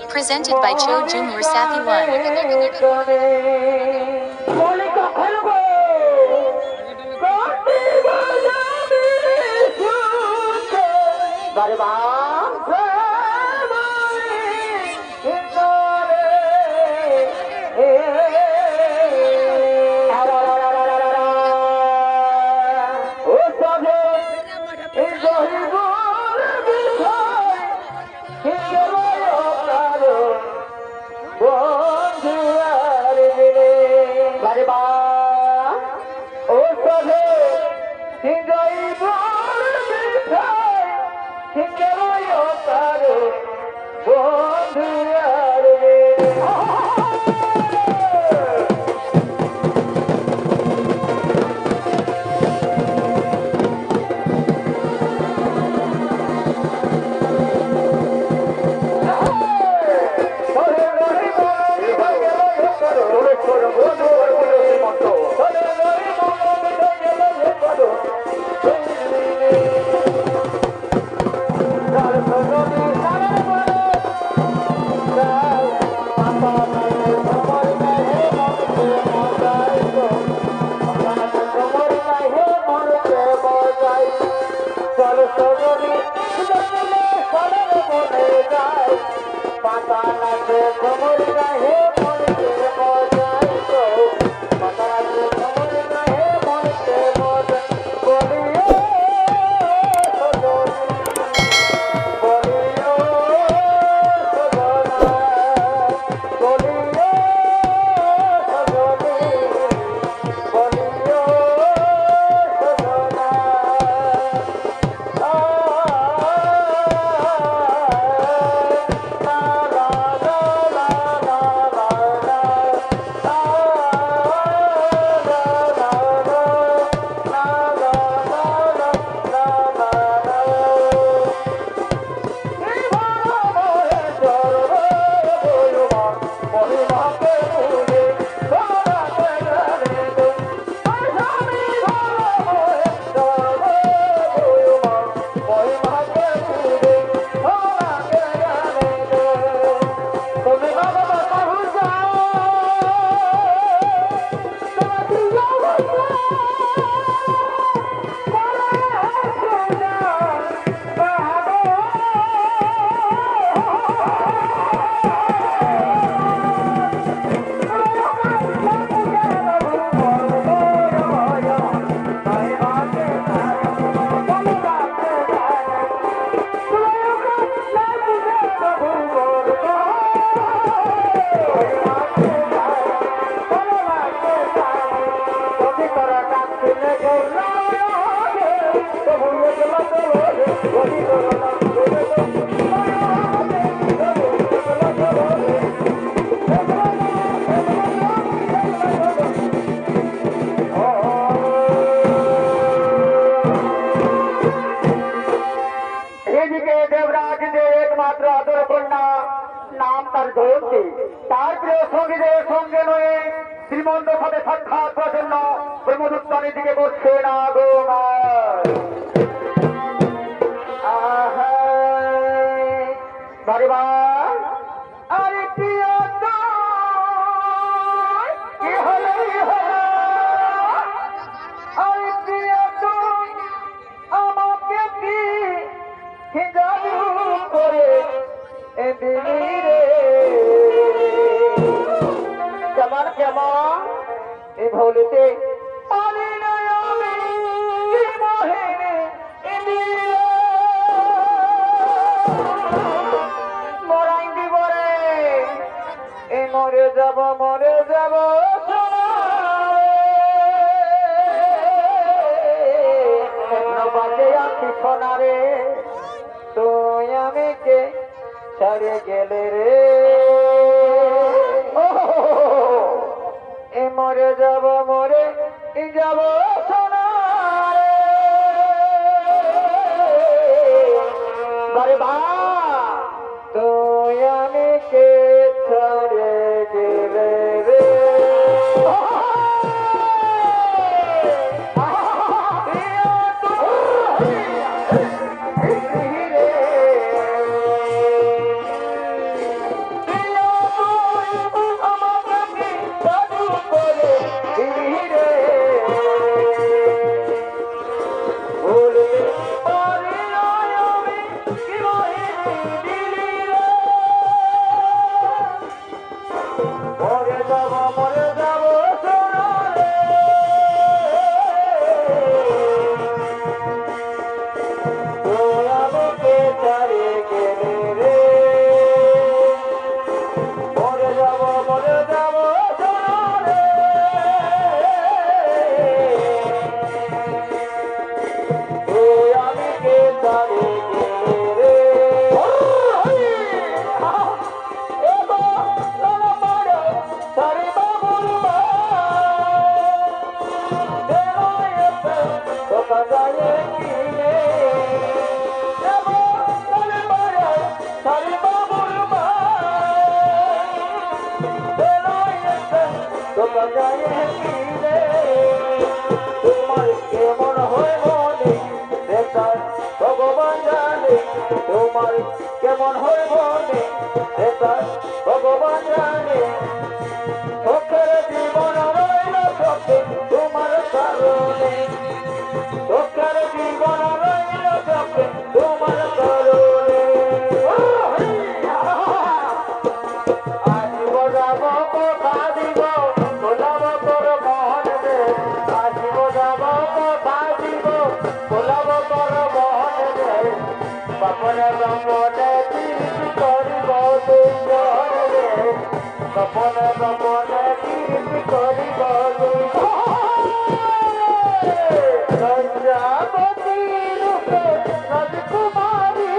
Presented by Joe Junior Safi One. তোমার কেমন হয় মনে বেকার ভগবান জানে তোমার কেমন হয় মনে বেকার ভগবান জানে চোখের জীবন রইল চোখে তোমার কারণে চোখের জীবন রইল চোখে তোমার কারণে আসিব যাব কথা দিব গোলাপ তোর মহন রে আসিব যাব কথা দিব গোলাপ তোর মহন রে বাপনে বাপনে কীর্তি করিব দুজন রে বাপনে বাপনে কীর্তি করিব লজ্জাবতী রূপে রাজকুমারী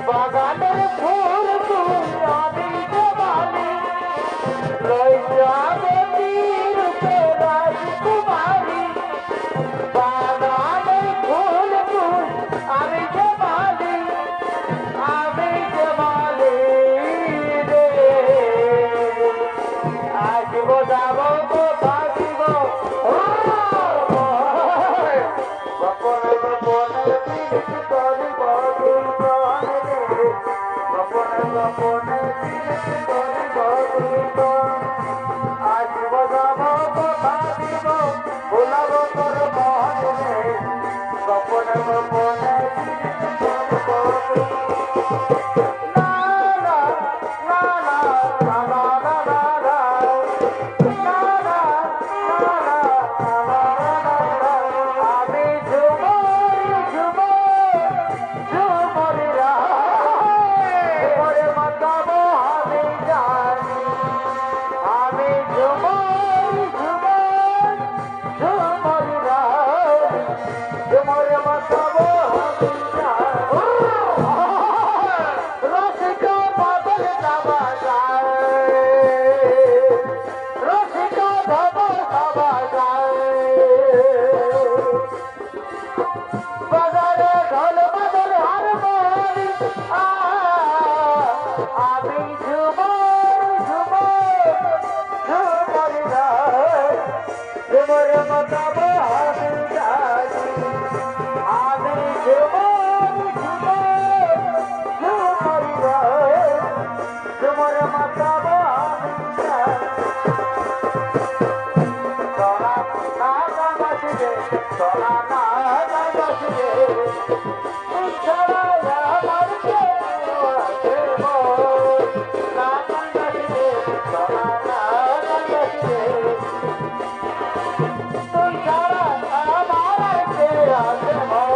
বাগানের ফুল তুই আমি দেবালি লজ্জাবতী রূপে রাজকুমারী বাগানের ফুল তুই আমি দেবালি রে আসিব যাব কোথা দিব গোপনে গোপনে কীর্তি করিব দুজন রে গোপনে গোপনে কীর্তি করিব দুজন আসিব যাব কথা দিব ভুলাব তোর মন রে গোপনে গোপনে কীর্তি করিব না না না না না না না না আমি ঝুমরে মাতাবো আমি জানি আমি ঝুমরে মাতাবো আমি জানি রসিকা বাদল যাবা যায় রসিকা ধবল যাবা যায় বাজারে ঢোল বাদল হারমোনি আমি ঝুমরে মাতাবো আমি জানি আমি ঝুমরে মাতাবো আমি জানি সোনা না বাসিবে সোনা না বাসিবে তুই ছাড়া আমার কেউ আছে মোর না বাসিবে সোনা না বাসিবে তুই ছাড়া আমার কেউ আছে মোর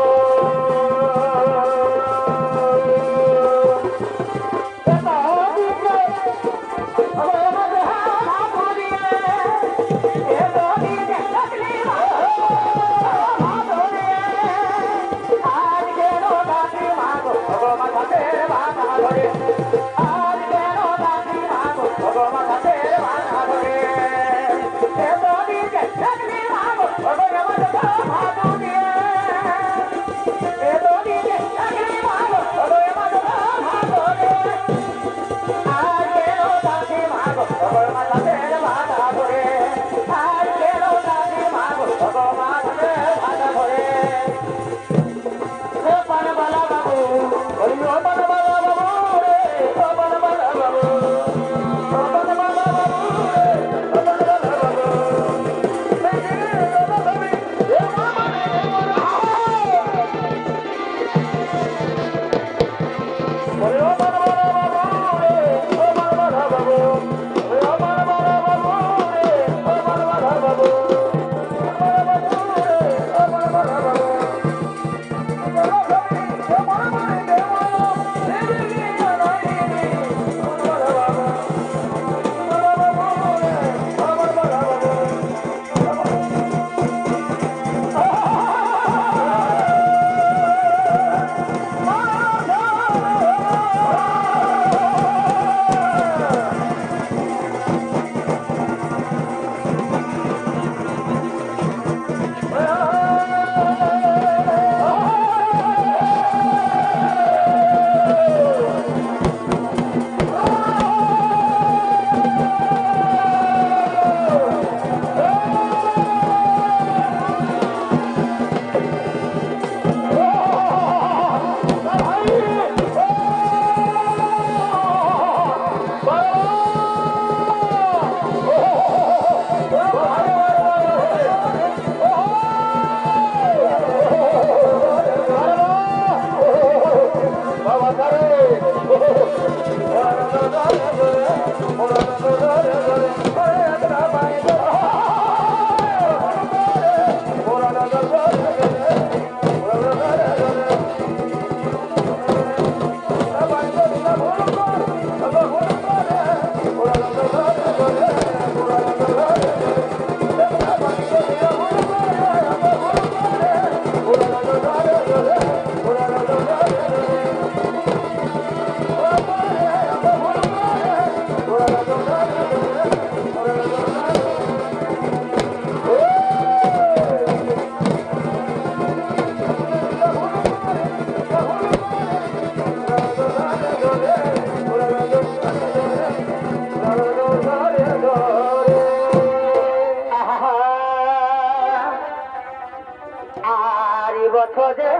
আর এই বছরে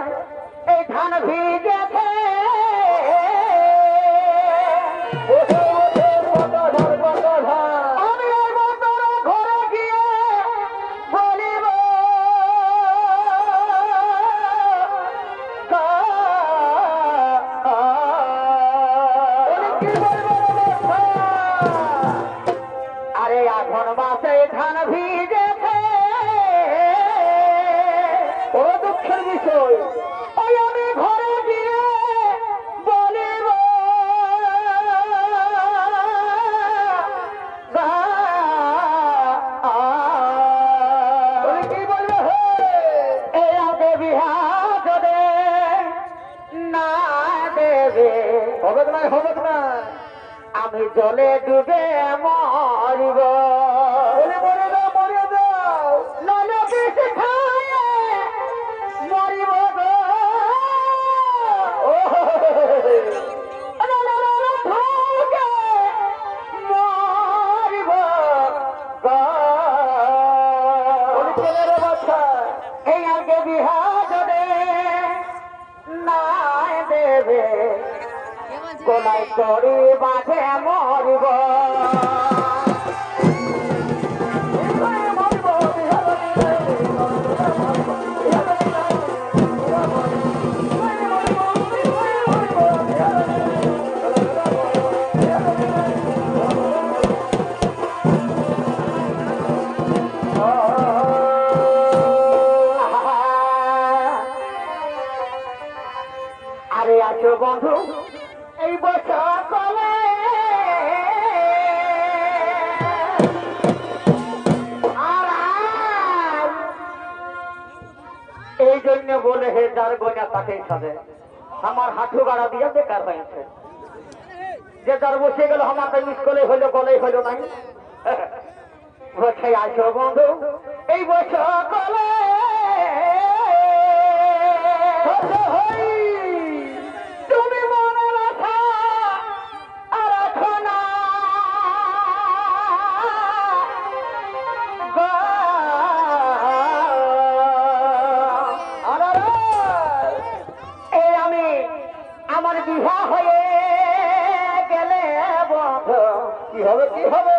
এই ধান ভিজেছে আমি এই বছর ঘরে গিয়ে বলিব আরে আঘন মাসে ধান ভিজেছে ও দুঃখের বিষয় ওই আমি ঘরে গিয়ে বলিব কি বলবে এই আগে বিহা যদি না দেবে হবে না হবে না আমি জলে ডুবে মরিব মরে দাও মরে দাও নলে বিষ খায়ে মরিব গো মরিব গো এই আগে বিহা যদি না দেবে গোলাই তরি বাঁধে মরিব আরে আছো বন্ধু এই বছর কলে আর এই জন্য বলে হে যার গয়না তাকেই সাজে আমার হাঁটু গাড়া দিয়ে বেকার হয়েছে যে যার বসে গেল আমার তো মিস করলে হইলো গলেই হইলো নাই বসে আসো বন্ধু এই বছর কলে তুমি মনে রাখা আর রাখো না এই আমি আমার বিবাহ হয়ে গেলে বন্ধু কি হবে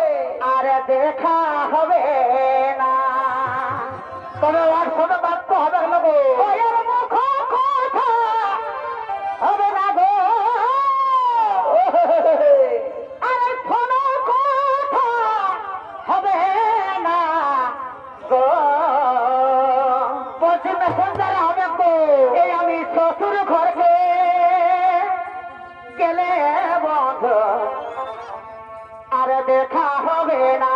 আর দেখা হবে না তবে ওর সাথে বাধ্য হবে না গো মুখ কথা হবে না গো আরে ফোন কথা হবে না গো বলছি মেসেঞ্জার হবে গো এই আমি শ্বশুর ঘরে গেলে বন্ধ আর দেখা হবে না